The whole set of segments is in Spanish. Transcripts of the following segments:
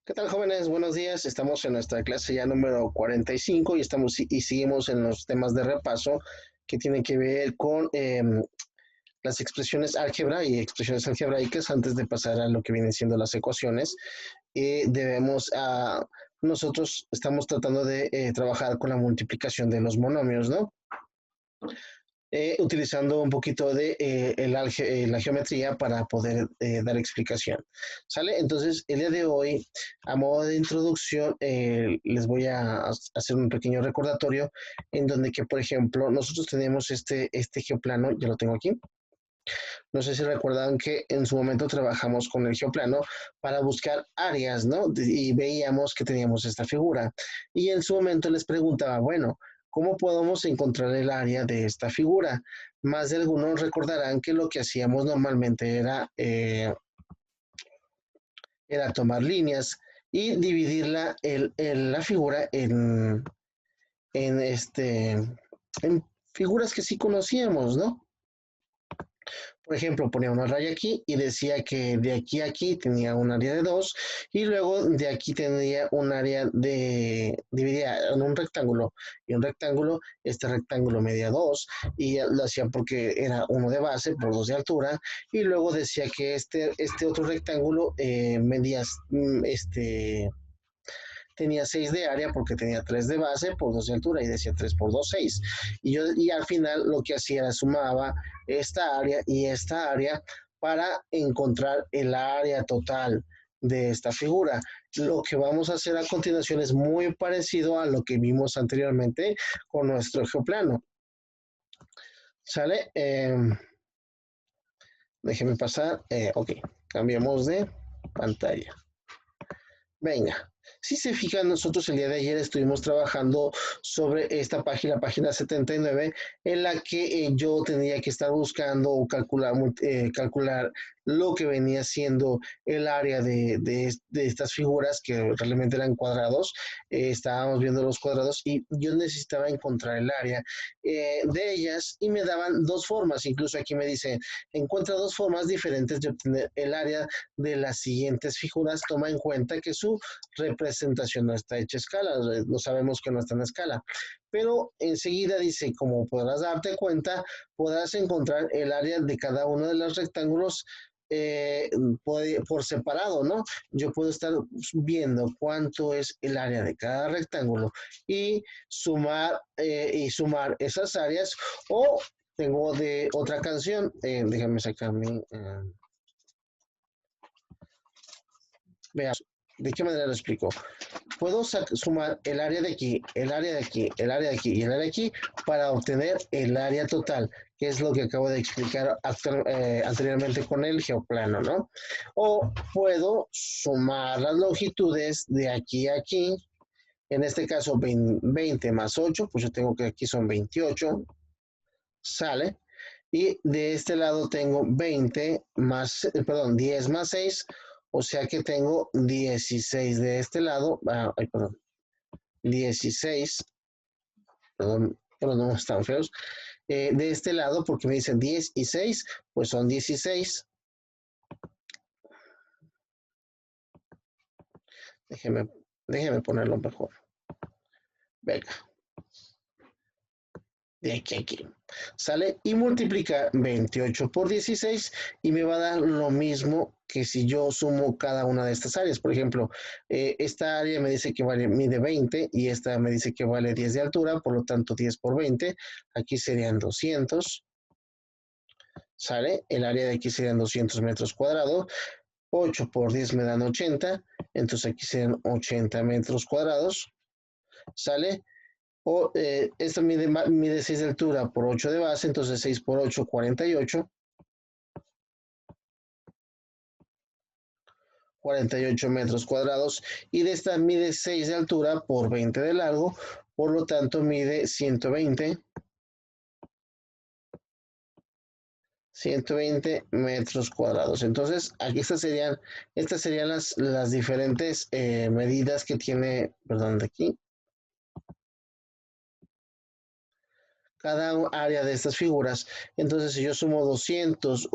¿Qué tal, jóvenes? Buenos días. Estamos en nuestra clase ya número 45 y seguimos en los temas de repaso que tienen que ver con las expresiones álgebra y expresiones algebraicas antes de pasar a lo que vienen siendo las ecuaciones. Nosotros estamos tratando de trabajar con la multiplicación de los monomios, ¿no? Utilizando un poquito de la geometría para poder dar explicación. ¿Sale? Entonces, el día de hoy, a modo de introducción, les voy a hacer un pequeño recordatorio en donde que, por ejemplo, nosotros tenemos este geoplano, ya lo tengo aquí. No sé si recuerdan que en su momento trabajamos con el geoplano para buscar áreas, ¿no? Y veíamos que teníamos esta figura. Y en su momento les preguntaba, bueno, ¿cómo podemos encontrar el área de esta figura? Más de algunos recordarán que lo que hacíamos normalmente era tomar líneas y dividir la figura en figuras que sí conocíamos, ¿no? Por ejemplo, ponía una raya aquí y decía que de aquí a aquí tenía un área de 2 y luego de aquí tendría un área dividida en un rectángulo y un rectángulo, este rectángulo medía 2 y lo hacía porque era uno de base por 2 de altura y luego decía que este otro rectángulo medía tenía 6 de área porque tenía 3 de base por 2 de altura y decía 3 por 2, 6. Y al final lo que hacía era sumaba esta área y esta área para encontrar el área total de esta figura. Lo que vamos a hacer a continuación es muy parecido a lo que vimos anteriormente con nuestro geoplano. ¿Sale? Déjeme pasar. Ok, cambiamos de pantalla. Venga, si se fijan, nosotros el día de ayer estuvimos trabajando sobre esta página 79, en la que yo tenía que estar buscando o calcular lo que venía siendo el área de estas figuras que realmente eran cuadrados. Estábamos viendo los cuadrados y yo necesitaba encontrar el área de ellas y me daban dos formas. Incluso aquí me dice, encuentra dos formas diferentes de obtener el área de las siguientes figuras. Toma en cuenta que su representación no está hecha a escala, lo sabemos que no está en escala, pero enseguida dice, como podrás darte cuenta, podrás encontrar el área de cada uno de los rectángulos eh, por separado, ¿no? Yo puedo estar viendo cuánto es el área de cada rectángulo y sumar esas áreas o tengo de otra canción, déjame sacar veamos, ¿de qué manera lo explico? Puedo sumar el área de aquí, el área de aquí, el área de aquí y el área de aquí para obtener el área total, que es lo que acabo de explicar anteriormente con el geoplano, ¿no? O puedo sumar las longitudes de aquí a aquí, en este caso 20 más 8, pues yo tengo que aquí son 28, sale. Y de este lado tengo 10 más 6, o sea que tengo 16 de este lado, ay, perdón, 16, perdón, pero no están feos, de este lado, porque me dicen 10 y 6, pues son 16. Déjeme, déjeme ponerlo mejor. Venga, de aquí a aquí. Sale y multiplica 28 por 16 y me va a dar lo mismo que si yo sumo cada una de estas áreas. Por ejemplo, esta área me dice que mide 20 y esta me dice que vale 10 de altura, por lo tanto 10 por 20, aquí serían 200. ¿Sale? El área de aquí serían 200 metros cuadrados. 8 por 10 me dan 80, entonces aquí serían 80 metros cuadrados. ¿Sale? O esto mide 6 de altura por 8 de base, entonces 6 por 8, 48. 48 metros cuadrados. Y de esta mide 6 de altura por 20 de largo, por lo tanto mide 120 metros cuadrados. Entonces, aquí estas serían las diferentes medidas que tiene, perdón, de aquí, cada área de estas figuras. Entonces, si yo sumo 200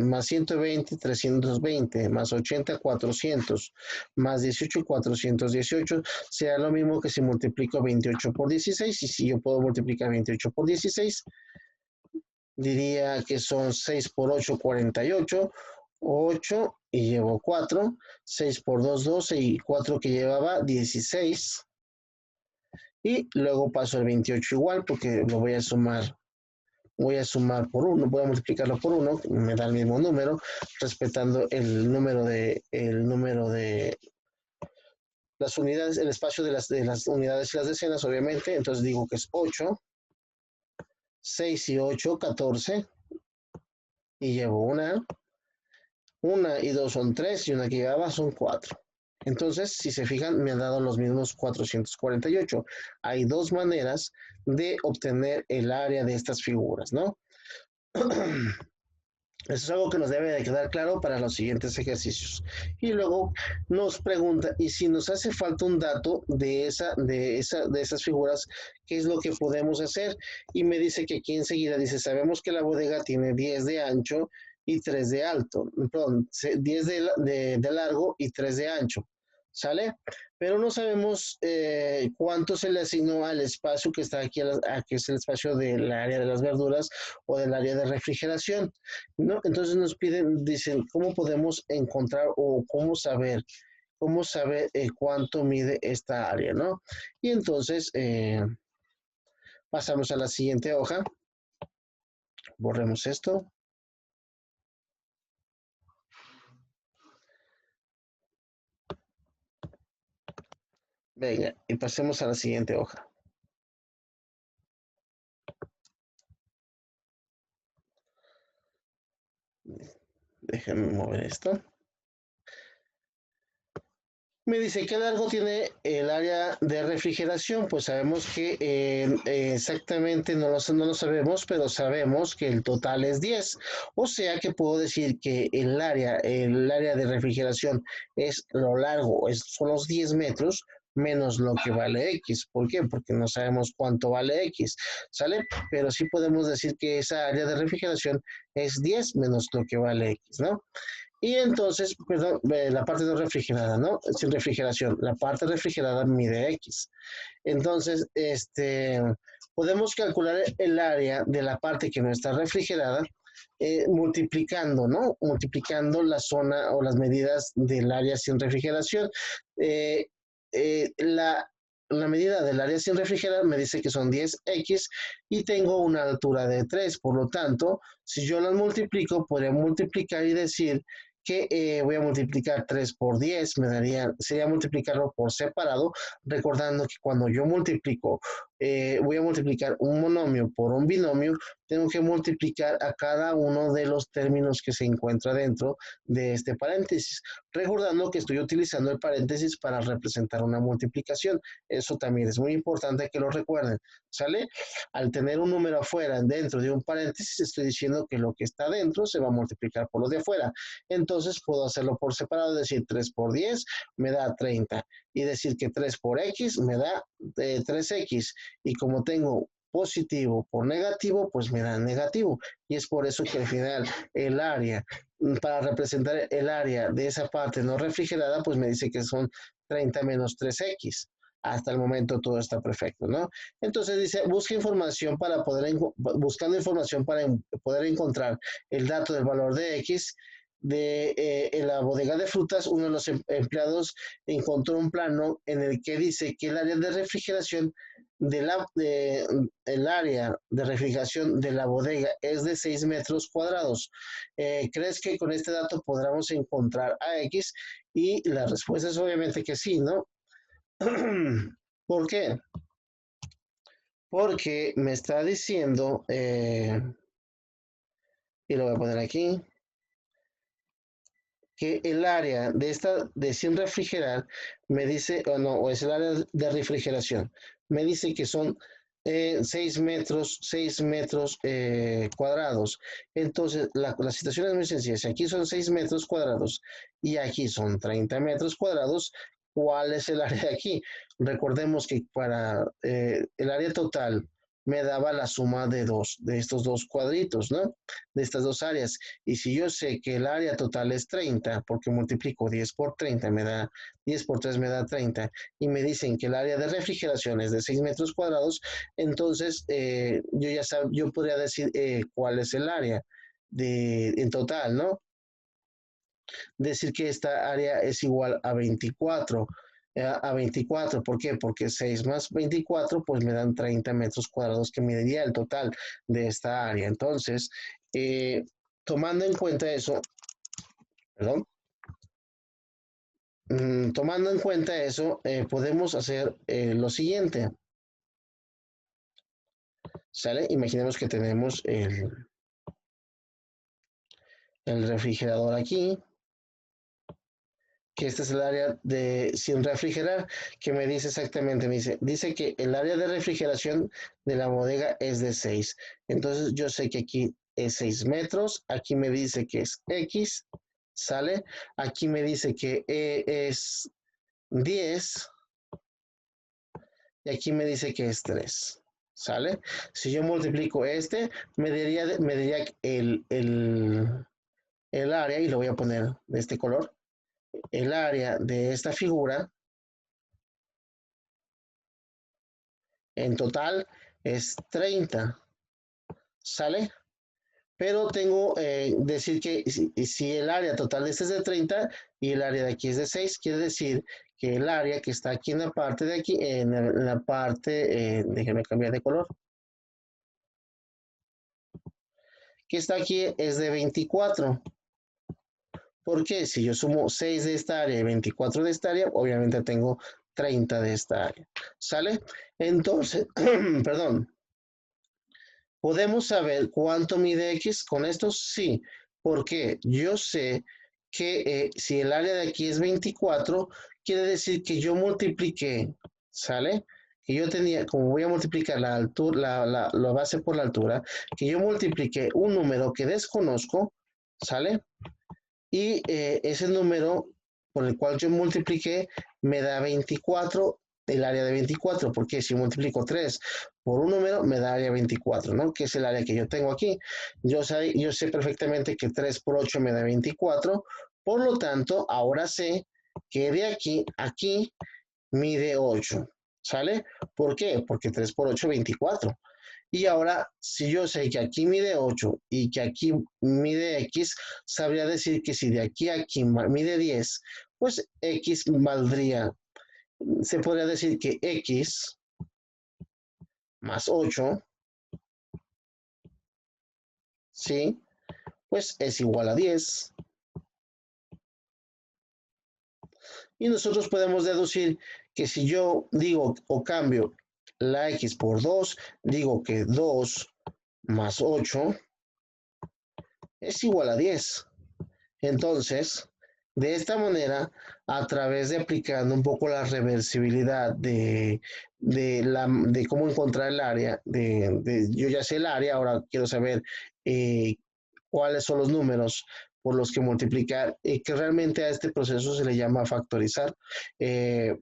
más 120, 320, más 80, 400, más 18, 418, será lo mismo que si multiplico 28 por 16. Y si yo puedo multiplicar 28 por 16, diría que son 6 por 8, 48, 8 y llevo 4, 6 por 2, 12 y 4 que llevaba 16. Y luego paso el 28 igual porque lo voy a sumar por 1, voy a multiplicarlo por 1, me da el mismo número, respetando el número de las unidades, el espacio de las unidades y las decenas, obviamente. Entonces digo que es 8, 6 y 8, 14, y llevo una y 2 son 3, y una que llevaba son 4. Entonces, si se fijan, me han dado los mismos 448. Hay dos maneras de obtener el área de estas figuras, ¿no? Eso es algo que nos debe de quedar claro para los siguientes ejercicios. Y luego nos pregunta, y si nos hace falta un dato de esas figuras, ¿qué es lo que podemos hacer? Y me dice que aquí enseguida dice, sabemos que la bodega tiene 10 de ancho y 3 de alto, perdón, 10 de largo y 3 de ancho. ¿Sale? Pero no sabemos cuánto se le asignó al espacio que está aquí, que es el espacio del área de las verduras o del área de refrigeración, ¿no? Entonces nos piden, dicen, ¿cómo podemos encontrar o cómo saber cuánto mide esta área, ¿no? Y entonces pasamos a la siguiente hoja, borremos esto. Venga, y pasemos a la siguiente hoja. Déjenme mover esto. Me dice, ¿qué largo tiene el área de refrigeración? Pues sabemos que exactamente no lo sabemos, pero sabemos que el total es 10. O sea que puedo decir que el área de refrigeración es lo largo, son los 10 metros menos lo que vale X. ¿Por qué? Porque no sabemos cuánto vale X, ¿sale? Pero sí podemos decir que esa área de refrigeración es 10 menos lo que vale X, ¿no? Y entonces, perdón, la parte no refrigerada, ¿no? Sin refrigeración. La parte refrigerada mide X. Entonces, podemos calcular el área de la parte que no está refrigerada multiplicando, ¿no? Multiplicando la zona o las medidas del área sin refrigeración. Eh, eh, la, la medida del área sin refrigerar me dice que son 10x y tengo una altura de 3. Por lo tanto, si yo las multiplico, podría multiplicar y decir que voy a multiplicar 3 por 10, sería multiplicarlo por separado, recordando que cuando yo multiplico, voy a multiplicar un monomio por un binomio, tengo que multiplicar a cada uno de los términos que se encuentra dentro de este paréntesis, recordando que estoy utilizando el paréntesis para representar una multiplicación. Eso también es muy importante que lo recuerden, ¿sale? Al tener un número afuera, dentro de un paréntesis, estoy diciendo que lo que está dentro se va a multiplicar por lo de afuera. Entonces puedo hacerlo por separado, decir 3 por 10 me da 30 y decir que 3 por x me da 3x, y como tengo positivo por negativo, pues me da negativo, y es por eso que al final el área, para representar el área de esa parte no refrigerada, pues me dice que son 30 menos 3x. Hasta el momento todo está perfecto, ¿no? Entonces dice, buscando información para poder encontrar el dato del valor de X, en la bodega de frutas, uno de los empleados encontró un plano en el que dice que el área de refrigeración el área de refrigeración de la bodega es de 6 metros cuadrados. ¿Crees que con este dato podremos encontrar a X? Y la respuesta es obviamente que sí, ¿no? ¿Por qué? Porque me está diciendo, y lo voy a poner aquí, que el área de sin refrigerar me dice, o es el área de refrigeración, me dice que son 6 metros cuadrados. Entonces, la situación es muy sencilla. Si aquí son 6 metros cuadrados y aquí son 30 metros cuadrados, ¿cuál es el área de aquí? Recordemos que para el área total me daba la suma de estos dos cuadritos, ¿no? De estas dos áreas. Y si yo sé que el área total es 30, porque multiplico 10 por 30, me da 10 por 3 me da 30, y me dicen que el área de refrigeración es de 6 metros cuadrados, entonces yo podría decir cuál es el área en total, ¿no? Decir que esta área es igual a 24. A 24, ¿por qué? Porque 6 más 24, pues me dan 30 metros cuadrados que mediría el total de esta área. Entonces, tomando en cuenta eso, perdón, tomando en cuenta eso, podemos hacer lo siguiente, ¿sale? Imaginemos que tenemos el refrigerador aquí, que este es el área de sin refrigerar, que me dice exactamente, dice que el área de refrigeración de la bodega es de 6. Entonces yo sé que aquí es 6 metros, aquí me dice que es X, ¿sale? Aquí me dice que es 10 y aquí me dice que es 3, ¿sale? Si yo multiplico me diría el área, y lo voy a poner de este color, el área de esta figura en total es 30, ¿sale? Pero tengo decir que si el área total de este es de 30 y el área de aquí es de 6, quiere decir que el área que está aquí en la parte de aquí, en la parte, déjenme cambiar de color, que está aquí es de 24. Porque si yo sumo 6 de esta área y 24 de esta área, obviamente tengo 30 de esta área. ¿Sale? Entonces, perdón, ¿podemos saber cuánto mide X con esto? Sí, porque yo sé que si el área de aquí es 24, quiere decir que yo multipliqué, ¿sale? Que yo tenía, como voy a multiplicar la altura, la base por la altura, que yo multipliqué un número que desconozco, ¿sale? Y ese número por el cual yo multipliqué me da 24, el área de 24, porque si multiplico 3 por un número me da área 24, ¿no? Que es el área que yo tengo aquí. Yo sé perfectamente que 3 por 8 me da 24, por lo tanto, ahora sé que de aquí a aquí mide 8, ¿sale? ¿Por qué? Porque 3 por 8 24. Y ahora, si yo sé que aquí mide 8 y que aquí mide X, sabría decir que si de aquí a aquí mide 10, pues X valdría, se podría decir que X más 8, ¿sí? Pues es igual a 10. Y nosotros podemos deducir que si yo digo o cambio la X por 2, digo que 2 más 8 es igual a 10. Entonces, de esta manera, a través de aplicando un poco la reversibilidad de cómo encontrar el área, yo ya sé el área, ahora quiero saber eh, cuáles son los números por los que multiplicar, que realmente a este proceso se le llama factorizar, eh,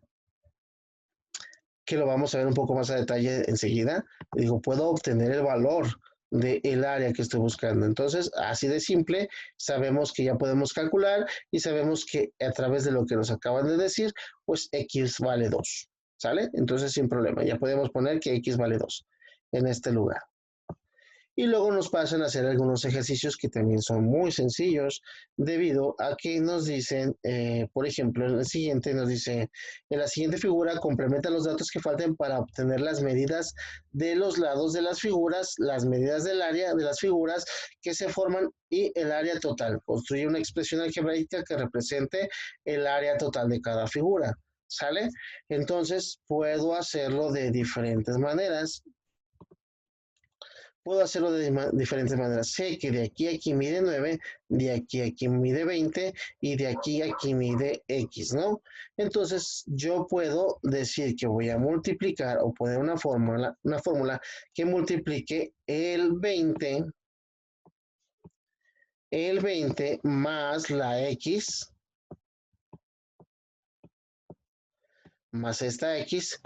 que lo vamos a ver un poco más a detalle enseguida. Digo, puedo obtener el valor del área que estoy buscando. Entonces, así de simple, sabemos que ya podemos calcular y sabemos que a través de lo que nos acaban de decir, pues X vale 2. ¿Sale? Entonces, sin problema, ya podemos poner que X vale 2 en este lugar. Y luego nos pasan a hacer algunos ejercicios que también son muy sencillos debido a que nos dicen, por ejemplo, en el siguiente nos dice, en la siguiente figura complementa los datos que falten para obtener las medidas de los lados de las figuras, las medidas del área de las figuras que se forman y el área total. Construye una expresión algebraica que represente el área total de cada figura. ¿Sale? Entonces puedo hacerlo de diferentes maneras. Puedo hacerlo de diferentes maneras. Sé que de aquí a aquí mide 9, de aquí a aquí mide 20 y de aquí a aquí mide X, ¿no? Entonces yo puedo decir que voy a multiplicar o poner una fórmula que multiplique el 20 más la X más esta X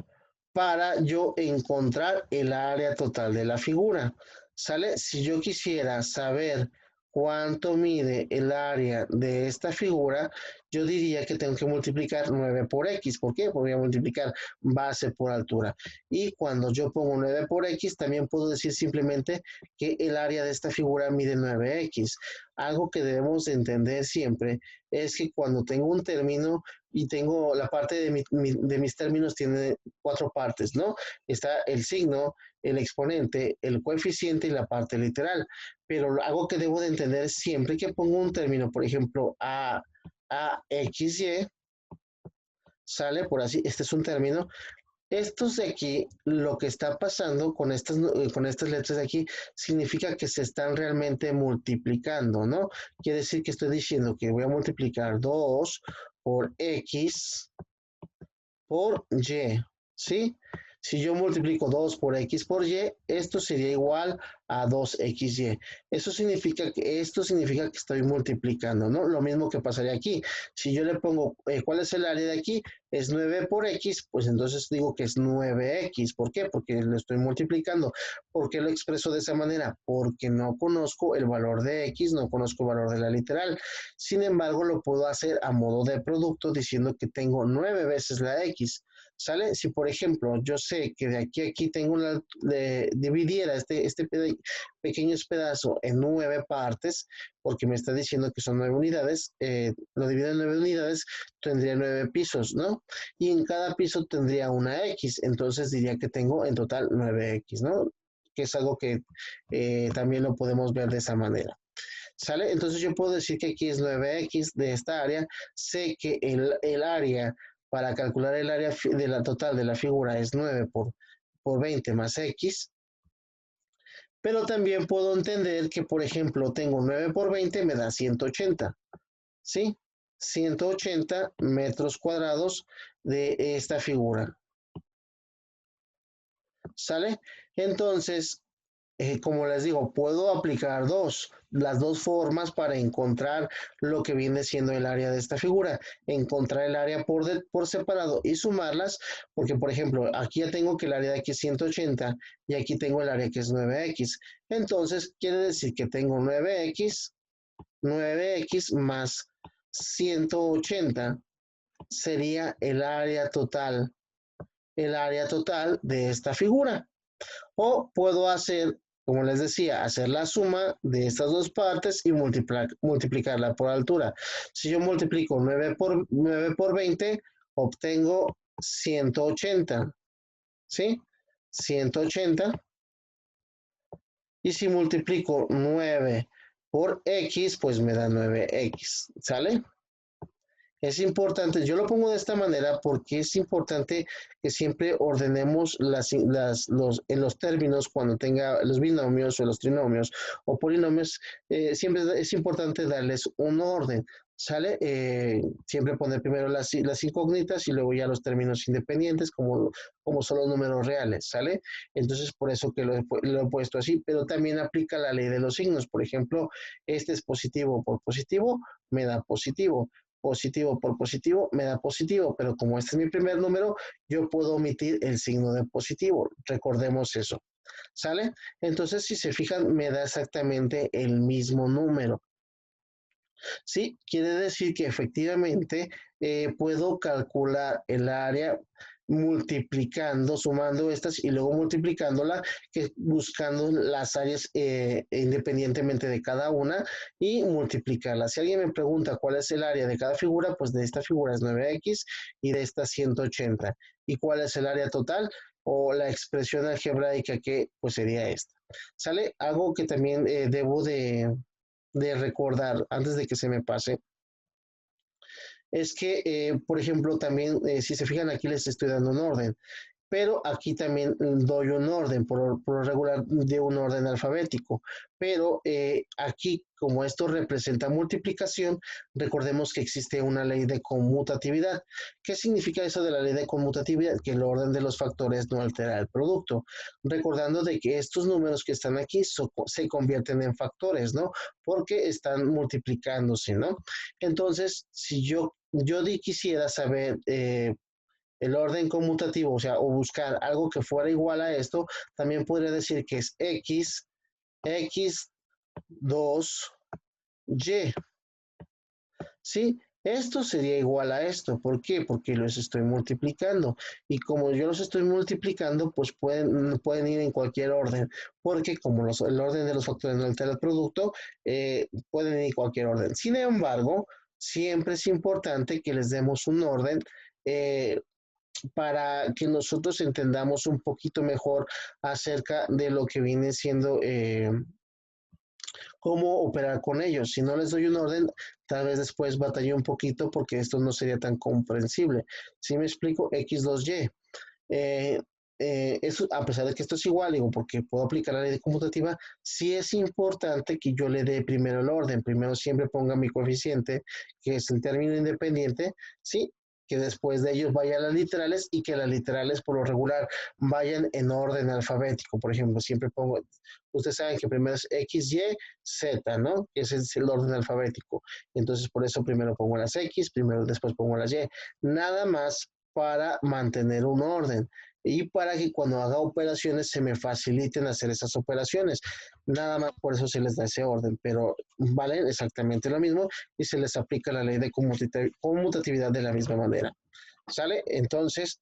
para yo encontrar el área total de la figura. ¿Sale? Si yo quisiera saber cuánto mide el área de esta figura, yo diría que tengo que multiplicar 9 por x. ¿Por qué? Porque voy a multiplicar base por altura. Y cuando yo pongo 9 por x, también puedo decir simplemente que el área de esta figura mide 9x. Algo que debemos entender siempre es que cuando tengo un término y tengo la parte de mis términos tiene 4 partes, ¿no? Está el signo, el exponente, el coeficiente y la parte literal. Pero algo que debo de entender siempre que pongo un término, por ejemplo, a x, y, sale por así, este es un término. Estos de aquí, lo que está pasando con estas letras de aquí, significa que se están realmente multiplicando, ¿no? Quiere decir que estoy diciendo que voy a multiplicar 2 por x por y, ¿sí? Si yo multiplico 2 por x por y, esto sería igual a 2xy. Esto significa que estoy multiplicando, ¿no? Lo mismo que pasaría aquí. Si yo le pongo, ¿cuál es el área de aquí? Es 9 por x, pues entonces digo que es 9x. ¿Por qué? Porque lo estoy multiplicando. ¿Por qué lo expreso de esa manera? Porque no conozco el valor de x, no conozco el valor de la literal. Sin embargo, lo puedo hacer a modo de producto diciendo que tengo 9 veces la x. ¿Sale? Si, por ejemplo, yo sé que de aquí a aquí tengo dividiera este pequeño pedazo en 9 partes, porque me está diciendo que son 9 unidades, lo divido en 9 unidades, tendría 9 pisos, ¿no? Y en cada piso tendría una X, entonces diría que tengo en total 9X, ¿no? Que es algo que también lo podemos ver de esa manera. ¿Sale? Entonces yo puedo decir que aquí es 9x de esta área. Sé que el área, para calcular el área de la total de la figura es 9 por 20 más x. Pero también puedo entender que, por ejemplo, tengo 9 por 20 me da 180. ¿Sí? 180 metros cuadrados de esta figura. ¿Sale? Entonces, como les digo, puedo aplicar las dos formas para encontrar lo que viene siendo el área de esta figura. Encontrar el área por separado y sumarlas, porque por ejemplo, aquí ya tengo que el área de aquí es 180 y aquí tengo el área que es 9x. Entonces, quiere decir que tengo 9x más 180 sería el área total de esta figura. O puedo hacer, como les decía, hacer la suma de estas dos partes y multiplicarla por altura. Si yo multiplico 9 por 20, obtengo 180. ¿Sí? 180. Y si multiplico 9 por x, pues me da 9x. ¿Sale? Es importante, yo lo pongo de esta manera porque es importante que siempre ordenemos en los términos cuando tenga los binomios o los trinomios o polinomios, siempre es importante darles un orden, ¿sale? Siempre poner primero las incógnitas y luego ya los términos independientes como son los números reales, ¿sale? Entonces por eso que lo he puesto así, pero también aplica la ley de los signos, por ejemplo, este es positivo por positivo, me da positivo. Positivo por positivo me da positivo, pero como este es mi primer número, yo puedo omitir el signo de positivo. Recordemos eso. ¿Sale? Entonces, si se fijan, me da exactamente el mismo número. ¿Sí? Quiere decir que efectivamente puedo calcular el área multiplicando, sumando estas y luego multiplicándola, que buscando las áreas independientemente de cada una y multiplicarlas. Si alguien me pregunta cuál es el área de cada figura, pues de esta figura es 9x y de esta 180. ¿Y cuál es el área total? O la expresión algebraica que pues sería esta. ¿Sale? Algo que también debo de recordar antes de que se me pase es que, por ejemplo, también, si se fijan aquí les estoy dando un orden, pero aquí también doy un orden, por lo regular de un orden alfabético, pero aquí como esto representa multiplicación, recordemos que existe una ley de conmutatividad. ¿Qué significa eso de la ley de conmutatividad? Que el orden de los factores no altera el producto, recordando de que estos números que están aquí se convierten en factores, ¿no? Porque están multiplicándose, ¿no? Entonces, si yo quisiera saber el orden conmutativo, o sea, o buscar algo que fuera igual a esto, también podría decir que es x, x2y. ¿Sí? Esto sería igual a esto. ¿Por qué? Porque los estoy multiplicando. Y como yo los estoy multiplicando, pues pueden ir en cualquier orden. Porque como el orden de los factores no altera el producto, pueden ir en cualquier orden. Sin embargo, siempre es importante que les demos un orden eh, para que nosotros entendamos un poquito mejor acerca de lo que viene siendo cómo operar con ellos. Si no les doy un orden, tal vez después batalle un poquito porque esto no sería tan comprensible. Si me explico, X2Y. Eh, eso, a pesar de que esto es igual, digo, porque puedo aplicar la ley de conmutativa, sí es importante que yo le dé primero el orden. Primero siempre ponga mi coeficiente, que es el término independiente, ¿sí? Que después de ellos vayan las literales y que las literales por lo regular vayan en orden alfabético. Por ejemplo, siempre pongo, ustedes saben que primero es X, Y, Z, ¿no? Ese es el orden alfabético. Entonces, por eso primero pongo las X, primero después pongo las Y. Nada más para mantener un orden y para que cuando haga operaciones se me faciliten hacer esas operaciones. Nada más por eso se les da ese orden, pero valen exactamente lo mismo y se les aplica la ley de conmutatividad de la misma manera. ¿Sale? Entonces,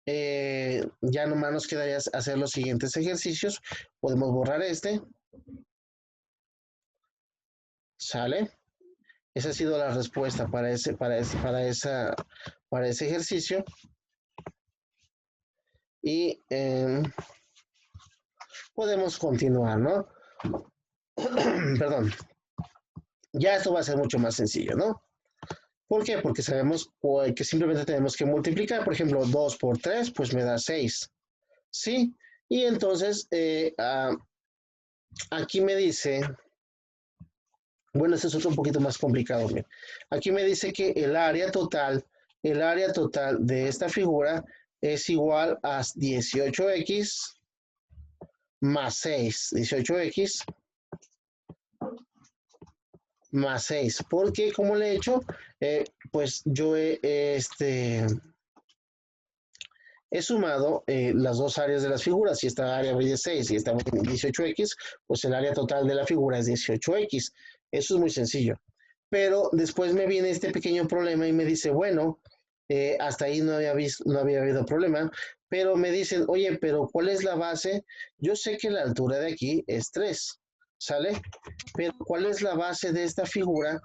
ya nomás nos quedaría hacer los siguientes ejercicios. Podemos borrar este. ¿Sale? Esa ha sido la respuesta para ese ejercicio. Y podemos continuar, ¿no? Perdón. Ya esto va a ser mucho más sencillo, ¿no? ¿Por qué? Porque sabemos que simplemente tenemos que multiplicar. Por ejemplo, 2 por 3, pues me da 6. ¿Sí? Y entonces, aquí me dice, bueno, este es otro un poquito más complicado. Miren. Aquí me dice que el área total de esta figura es igual a 18x más 6. 18x más 6. Porque, como le he hecho, pues yo he sumado las dos áreas de las figuras. Si esta área es 6 y esta es 18x, pues el área total de la figura es 18x. Eso es muy sencillo. Pero después me viene este pequeño problema y me dice, bueno, hasta ahí no había habido problema, pero me dicen, oye, pero ¿cuál es la base? Yo sé que la altura de aquí es 3, ¿sale? Pero ¿cuál es la base de esta figura?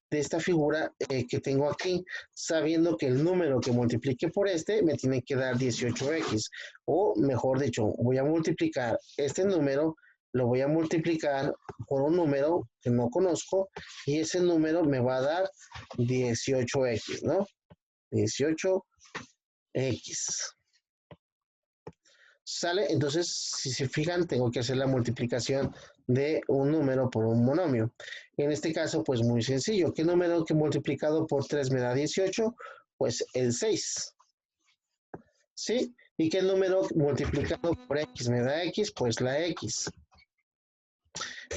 Que tengo aquí, sabiendo que el número que multiplique por este me tiene que dar 18x, o mejor dicho, voy a multiplicar este número, lo voy a multiplicar por un número que no conozco y ese número me va a dar 18x, ¿no? 18x. ¿Sale? Entonces, si se fijan, tengo que hacer la multiplicación de un número por un monomio. En este caso, pues muy sencillo. ¿Qué número que multiplicado por 3 me da 18? Pues el 6. ¿Sí? ¿Y qué número multiplicado por x me da x? Pues la x.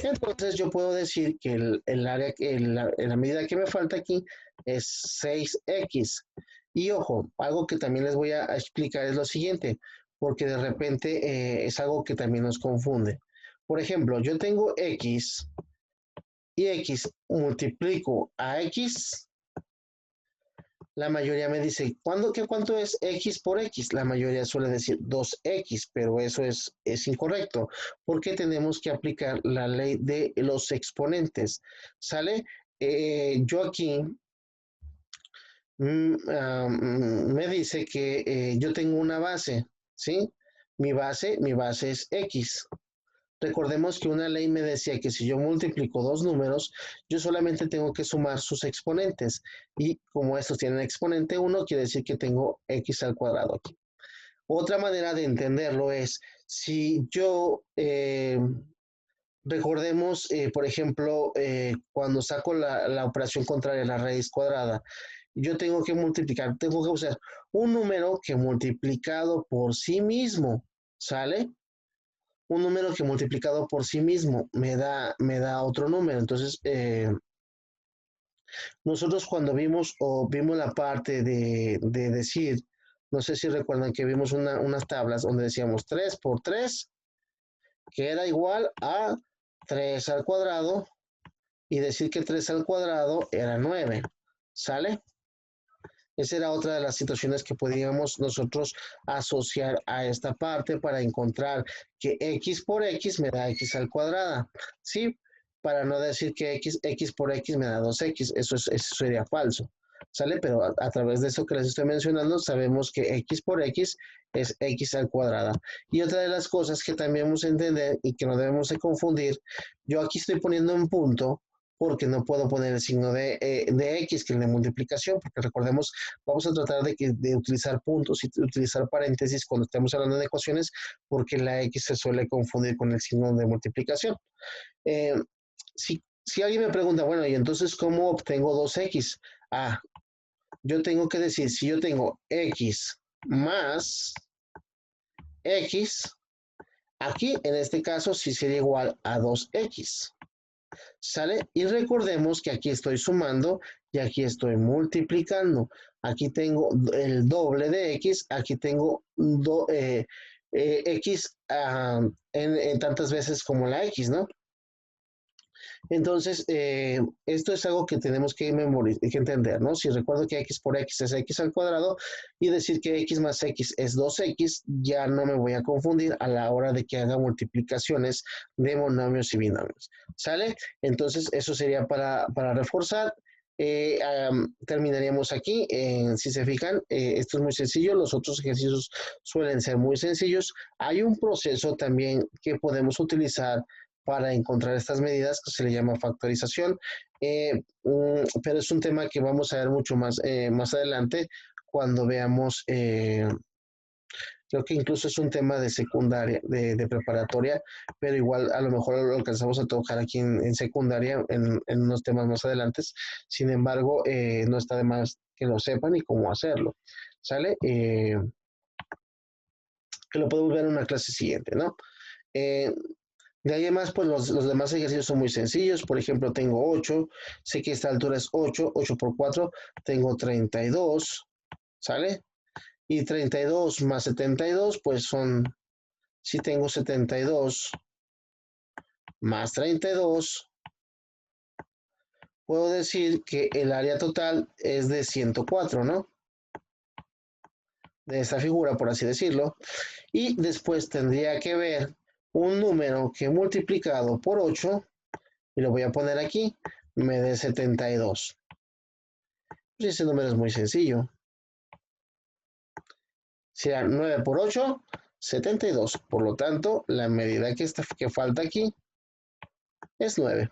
Entonces yo puedo decir que la medida que me falta aquí es 6x. Y ojo, algo que también les voy a explicar es lo siguiente, porque de repente es algo que también nos confunde. Por ejemplo, yo tengo x y x multiplico a x, la mayoría me dice, ¿cuánto es x por x? La mayoría suele decir 2x, pero eso es incorrecto, porque tenemos que aplicar la ley de los exponentes. ¿Sale? Yo aquí me dice que yo tengo una base, ¿sí? Mi base es x. Recordemos que una ley me decía que si yo multiplico dos números, yo solamente tengo que sumar sus exponentes. Y como estos tienen exponente 1, quiere decir que tengo x al cuadrado aquí. Otra manera de entenderlo es, si yo, recordemos, por ejemplo, cuando saco la operación contraria, la raíz cuadrada, yo tengo que multiplicar, tengo que usar un número que multiplicado por sí mismo, ¿sale? Un número que multiplicado por sí mismo me da otro número. Entonces, Nosotros cuando vimos la parte de decir, no sé si recuerdan que vimos unas tablas donde decíamos 3 por 3, que era igual a 3 al cuadrado, y decir que 3 al cuadrado era 9. ¿Sale? Esa era otra de las situaciones que podíamos nosotros asociar a esta parte para encontrar que x por x me da x al cuadrado. ¿Sí? Para no decir que x por x me da 2x. Eso sería falso. ¿Sale? Pero a través de eso que les estoy mencionando, sabemos que x por x es x al cuadrado. Y otra de las cosas que también debemos entender y que no debemos de confundir, yo aquí estoy poniendo un punto porque no puedo poner el signo de X, que es de multiplicación, porque recordemos, vamos a tratar de utilizar puntos y utilizar paréntesis cuando estemos hablando de ecuaciones, porque la X se suele confundir con el signo de multiplicación. Eh, si alguien me pregunta, bueno, ¿y entonces cómo obtengo 2X? Ah, yo tengo que decir, si yo tengo X más X, aquí en este caso sí sería igual a 2X. ¿Sale? Y recordemos que aquí estoy sumando y aquí estoy multiplicando. Aquí tengo el doble de X, aquí tengo X en tantas veces como la X, ¿no? Entonces, esto es algo que tenemos que entender, ¿no? Si recuerdo que x por x es x al cuadrado y decir que x más x es 2x, ya no me voy a confundir a la hora de que haga multiplicaciones de monomios y binomios. ¿Sale? Entonces, eso sería para reforzar. Terminaríamos aquí. Si se fijan, esto es muy sencillo. Los otros ejercicios suelen ser muy sencillos. Hay un proceso también que podemos utilizar para encontrar estas medidas, que se le llama factorización, pero es un tema que vamos a ver mucho más adelante cuando veamos, creo que incluso es un tema de secundaria, de preparatoria, pero igual a lo mejor lo alcanzamos a tocar aquí en secundaria, en unos temas más adelante. Sin embargo, no está de más que lo sepan y cómo hacerlo. ¿Sale? Que lo podemos ver en una clase siguiente, ¿no? De ahí además, pues los demás ejercicios son muy sencillos. Por ejemplo, tengo 8, sé que esta altura es 8, 8 por 4, tengo 32, ¿sale? Y 32 más 72, pues son, si tengo 72 más 32, puedo decir que el área total es de 104, ¿no? De esta figura, por así decirlo. Y después tendría que ver un número que multiplicado por 8, y lo voy a poner aquí, me dé 72. Pues ese número es muy sencillo. Será 9 por 8, 72. Por lo tanto, la medida que falta aquí es 9.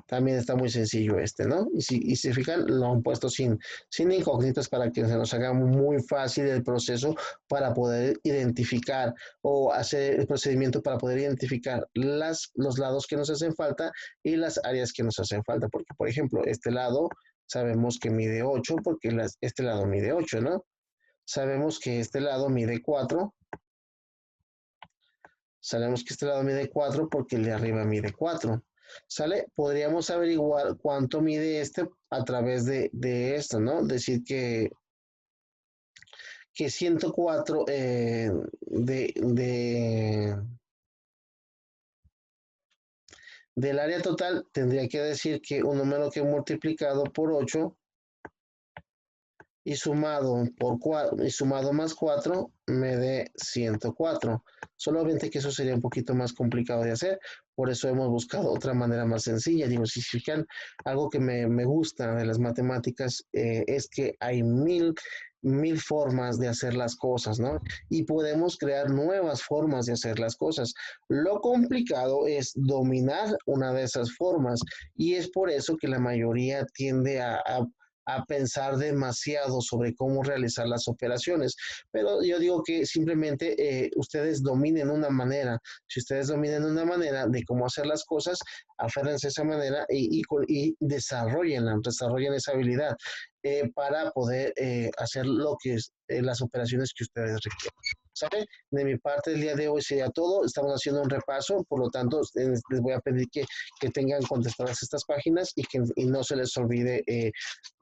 También está muy sencillo este, ¿no? Y si se fijan, lo han puesto sin incógnitas para que se nos haga muy fácil el proceso para poder identificar o hacer el procedimiento para poder identificar los lados que nos hacen falta y las áreas que nos hacen falta. Porque, por ejemplo, este lado sabemos que mide 8 porque este lado mide 8, ¿no? Sabemos que este lado mide 4. Sabemos que este lado mide 4 porque el de arriba mide 4. ¿Sale? Podríamos averiguar cuánto mide este a través de esto, ¿no? Decir que 104 del área total tendría que decir que un número que multiplicado por 8 y sumado por 4 y sumado más 4 me dé 104. Solamente que eso sería un poquito más complicado de hacer, por eso hemos buscado otra manera más sencilla. Digo, si fijan, algo que me gusta de las matemáticas es que hay mil formas de hacer las cosas, ¿no? Y podemos crear nuevas formas de hacer las cosas. Lo complicado es dominar una de esas formas y es por eso que la mayoría tiende a pensar demasiado sobre cómo realizar las operaciones. Pero yo digo que simplemente ustedes dominen una manera. Si ustedes dominen una manera de cómo hacer las cosas, aférrense a esa manera y desarrollen esa habilidad para poder hacer lo que es las operaciones que ustedes requieren. ¿Sabe? De mi parte, el día de hoy sería todo. Estamos haciendo un repaso, por lo tanto, les voy a pedir que tengan contestadas estas páginas y no se les olvide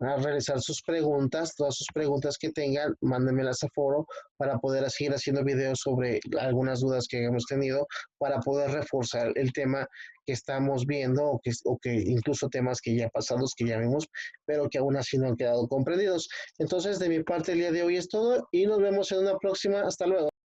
a realizar sus preguntas, todas sus preguntas que tengan, mándenmelas a foro para poder seguir haciendo videos sobre algunas dudas que hemos tenido, para poder reforzar el tema que estamos viendo o que incluso temas que ya pasados, que ya vimos, pero que aún así no han quedado comprendidos. Entonces, de mi parte, el día de hoy es todo y nos vemos en una próxima. Hasta luego.